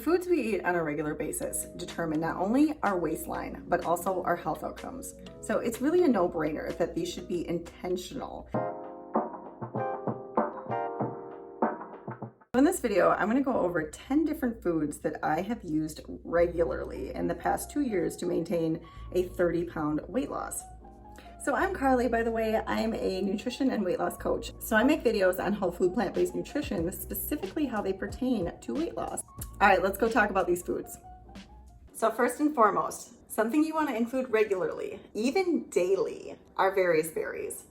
foods we eat on a regular basis determine not only our waistline, but also our health outcomes. So it's really a no-brainer that these should be intentional. In this video, I'm going to go over 10 different foods that I have used regularly in the past 2 years to maintain a 30-pound weight loss. So I'm Carly, by the way. I'm a nutrition and weight loss coach. So I make videos on whole food plant-based nutrition, specifically how they pertain to weight loss. All right, let's go talk about these foods. So first and foremost, something you want to include regularly, even daily, are various berries.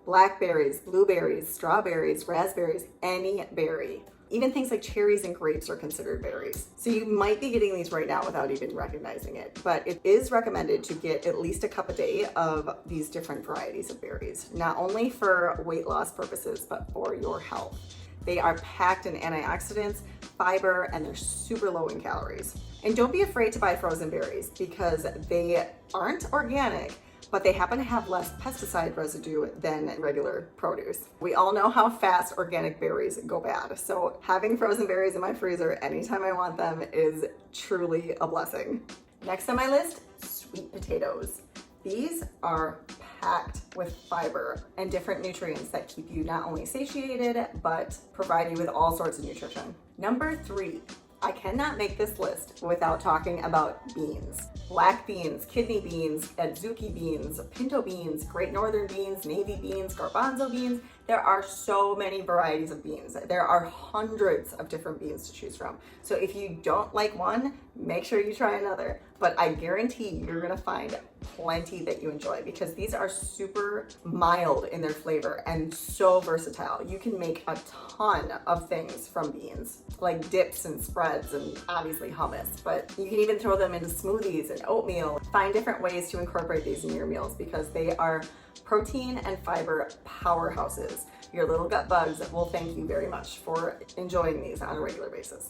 Blackberries, blueberries, strawberries, raspberries, any berry. Even things like cherries and grapes are considered berries. So you might be getting these right now without even recognizing it, but it is recommended to get at least a cup a day of these different varieties of berries, not only for weight loss purposes, but for your health. They are packed in antioxidants, fiber, and they're super low in calories. And don't be afraid to buy frozen berries because they aren't organic, but they happen to have less pesticide residue than regular produce. We all know how fast organic berries go bad, so having frozen berries in my freezer anytime I want them is truly a blessing. Next on my list, sweet potatoes. These are packed with fiber and different nutrients that keep you not only satiated, but provide you with all sorts of nutrition. Number 3, I cannot make this list without talking about beans. Black beans, kidney beans, adzuki beans, pinto beans, great northern beans, navy beans, garbanzo beans. There are so many varieties of beans. There are hundreds of different beans to choose from. So if you don't like one, make sure you try another. But I guarantee you're gonna find plenty that you enjoy because these are super mild in their flavor and so versatile. You can make a ton of things from beans, like dips and spreads and obviously hummus, but you can even throw them into smoothies and oatmeal. Find different ways to incorporate these in your meals because they are protein and fiber powerhouses. Your little gut bugs will thank you very much for enjoying these on a regular basis.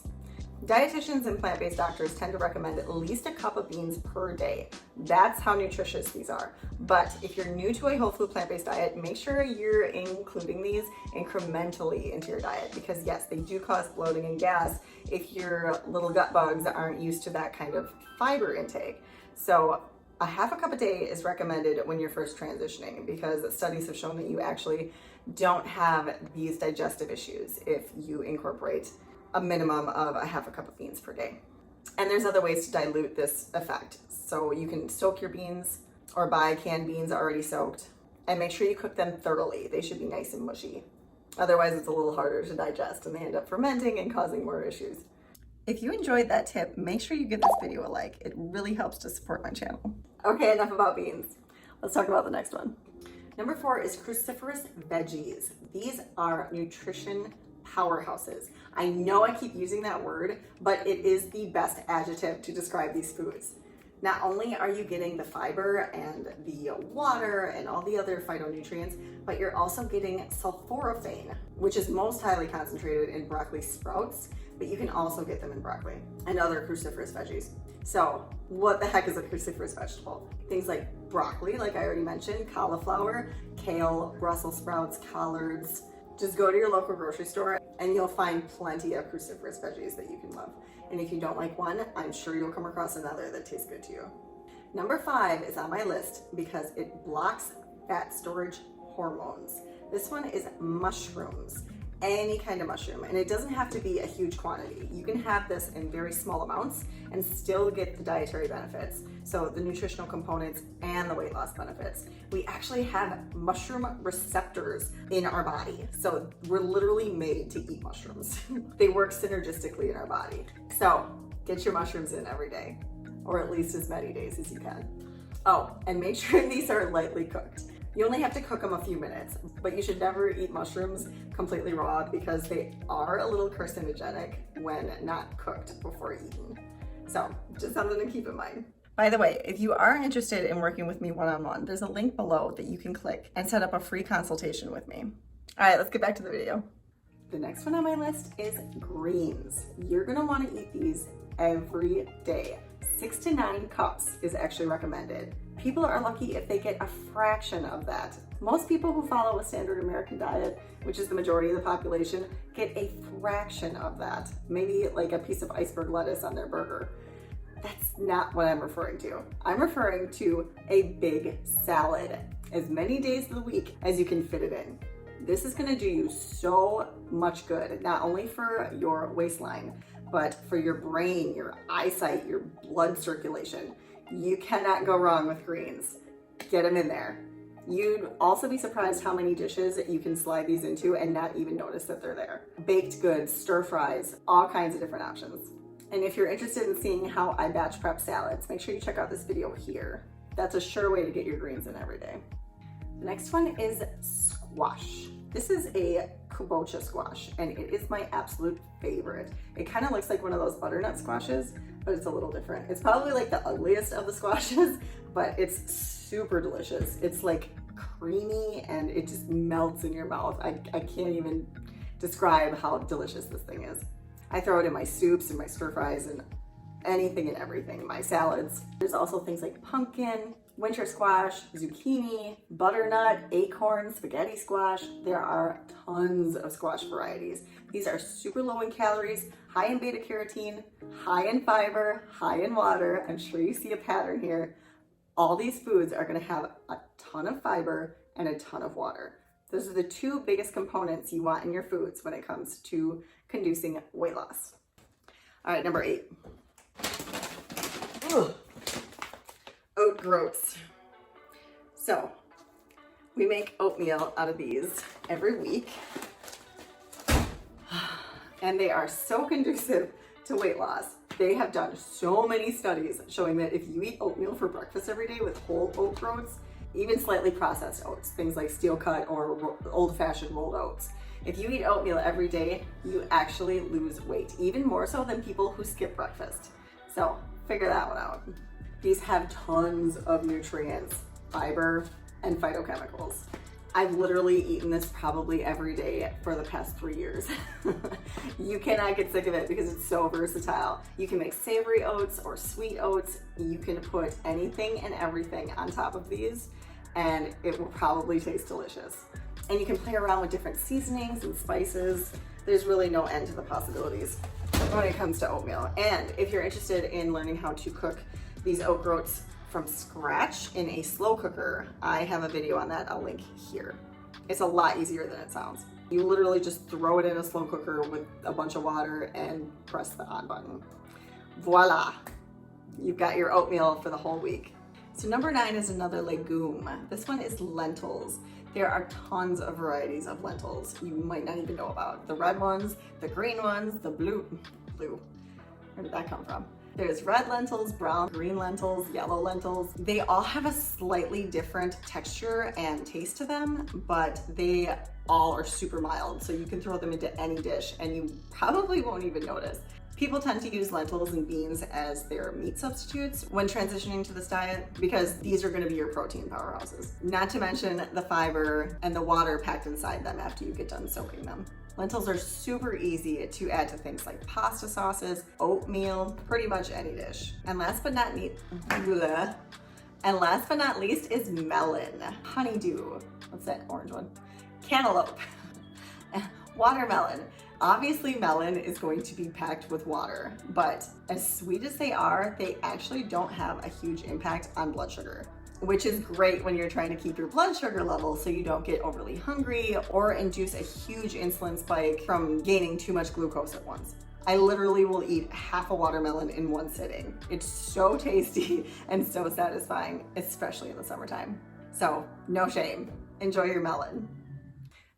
Dietitians and plant-based doctors tend to recommend at least a cup of beans per day. That's how nutritious these are. But if you're new to a whole food plant-based diet, make sure you're including these incrementally into your diet because yes, they do cause bloating and gas if your little gut bugs aren't used to that kind of fiber intake. So a half a cup a day is recommended when you're first transitioning because studies have shown that you actually don't have these digestive issues if you incorporate a minimum of a half a cup of beans per day. And there's other ways to dilute this effect. So you can soak your beans or buy canned beans already soaked and make sure you cook them thoroughly. They should be nice and mushy. Otherwise it's a little harder to digest and they end up fermenting and causing more issues. If you enjoyed that tip, make sure you give this video a like. It really helps to support my channel. Okay, enough about beans. Let's talk about the next one. Number 4 is cruciferous veggies. These are nutrition powerhouses. I know I keep using that word, but it is the best adjective to describe these foods. Not only are you getting the fiber and the water and all the other phytonutrients, but you're also getting sulforaphane, which is most highly concentrated in broccoli sprouts, but you can also get them in broccoli and other cruciferous veggies. So what the heck is a cruciferous vegetable? Things like broccoli, like I already mentioned, cauliflower, kale, Brussels sprouts, collards. Just go to your local grocery store and you'll find plenty of cruciferous veggies that you can love. And if you don't like one, I'm sure you'll come across another that tastes good to you. Number 5 is on my list because it blocks fat storage hormones. This one is mushrooms, any kind of mushroom, and it doesn't have to be a huge quantity. You can have this in very small amounts and still get the dietary benefits. So the nutritional components and the weight loss benefits. We actually have mushroom receptors in our body. So we're literally made to eat mushrooms. They work synergistically in our body. So get your mushrooms in every day, or at least as many days as you can. Oh, and make sure these are lightly cooked. You only have to cook them a few minutes, but you should never eat mushrooms completely raw because they are a little carcinogenic when not cooked before eaten. So just something to keep in mind. By the way, if you are interested in working with me one-on-one, there's a link below that you can click and set up a free consultation with me. All right, let's get back to the video. The next one on my list is greens. You're gonna wanna eat these every day. 6 to 9 cups is actually recommended. People are lucky if they get a fraction of that. Most people who follow a standard American diet, which is the majority of the population, get a fraction of that. Maybe like a piece of iceberg lettuce on their burger. That's not what I'm referring to. I'm referring to a big salad, as many days of the week as you can fit it in. This is gonna do you so much good, not only for your waistline, but for your brain, your eyesight, your blood circulation. You cannot go wrong with greens. Get them in there. You'd also be surprised how many dishes you can slide these into and not even notice that they're there. Baked goods, stir fries, all kinds of different options. And if you're interested in seeing how I batch prep salads, make sure you check out this video here. That's a sure way to get your greens in every day. The next one is squash. This is a kabocha squash, and it is my absolute favorite. It kind of looks like one of those butternut squashes, but it's a little different. It's probably like the ugliest of the squashes, but it's super delicious. It's like creamy and it just melts in your mouth. I can't even describe how delicious this thing is. I throw it in my soups and my stir fries and anything and everything, my salads. There's also things like pumpkin, winter squash, zucchini, butternut, acorn, spaghetti squash. There are tons of squash varieties. These are super low in calories, high in beta carotene, high in fiber, high in water. I'm sure you see a pattern here. All these foods are gonna have a ton of fiber and a ton of water. Those are the two biggest components you want in your foods when it comes to conducing weight loss. All right, number 8. Ugh. Oat groats. So we make oatmeal out of these every week, and they are so conducive to weight loss. They have done so many studies showing that if you eat oatmeal for breakfast every day with whole oat groats, even slightly processed oats, things like steel cut or old-fashioned rolled oats, if you eat oatmeal every day, you actually lose weight, even more so than people who skip breakfast. So figure that one out. These have tons of nutrients, fiber, and phytochemicals. I've literally eaten this probably every day for the past 3 years. You cannot get sick of it because it's so versatile. You can make savory oats or sweet oats. You can put anything and everything on top of these, and it will probably taste delicious. And you can play around with different seasonings and spices. There's really no end to the possibilities when it comes to oatmeal. And if you're interested in learning how to cook these oat groats from scratch in a slow cooker, I have a video on that. I'll link here. It's a lot easier than it sounds. You literally just throw it in a slow cooker with a bunch of water and press the on button. Voila, you've got your oatmeal for the whole week. So number 9 is another legume. This one is lentils. There are tons of varieties of lentils you might not even know about. The red ones, the green ones, the blue. Where did that come from? There's red lentils, brown, green lentils, yellow lentils. They all have a slightly different texture and taste to them, but they all are super mild. So you can throw them into any dish and you probably won't even notice. People tend to use lentils and beans as their meat substitutes when transitioning to this diet because these are gonna be your protein powerhouses. Not to mention the fiber and the water packed inside them after you get done soaking them. Lentils are super easy to add to things like pasta sauces, oatmeal, pretty much any dish. And last but not least is melon. Honeydew, what's that orange one? Cantaloupe, watermelon. Obviously melon is going to be packed with water, but as sweet as they are, they actually don't have a huge impact on blood sugar, which is great when you're trying to keep your blood sugar level so you don't get overly hungry or induce a huge insulin spike from gaining too much glucose at once. I literally will eat half a watermelon in one sitting. It's so tasty and so satisfying, especially in the summertime. So no shame, enjoy your melon.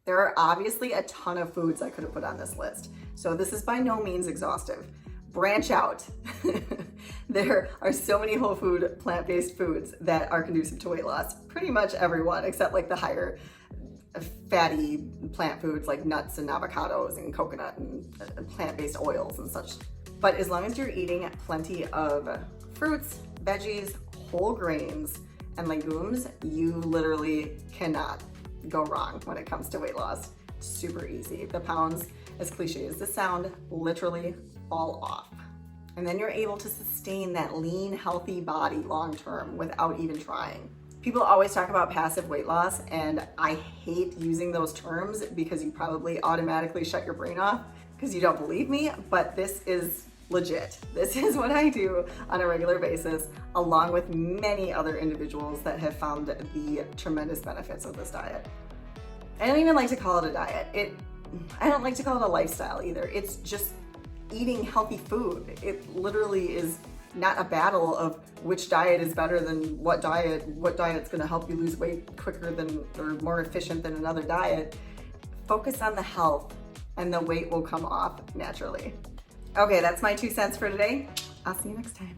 There are obviously a ton of foods I could have put on this list, so this is by no means exhaustive. Branch out. There are so many whole food, plant-based foods that are conducive to weight loss. Pretty much everyone, except like the higher fatty plant foods like nuts and avocados and coconut and plant-based oils and such. But as long as you're eating plenty of fruits, veggies, whole grains, and legumes, you literally cannot go wrong when it comes to weight loss. It's super easy. The pounds, as cliche as this sound, literally fall off. And then you're able to sustain that lean, healthy body long term without even trying. People always talk about passive weight loss, and I hate using those terms because you probably automatically shut your brain off because you don't believe me, but this is legit. This is what I do on a regular basis, along with many other individuals that have found the tremendous benefits of this diet. I don't even like to call it a diet. I don't like to call it a lifestyle either. It's just eating healthy food. It literally is not a battle of which diet is better than what diet's gonna help you lose weight quicker than or more efficient than another diet. Focus on the health and the weight will come off naturally. Okay, that's my 2 cents for today. I'll see you next time.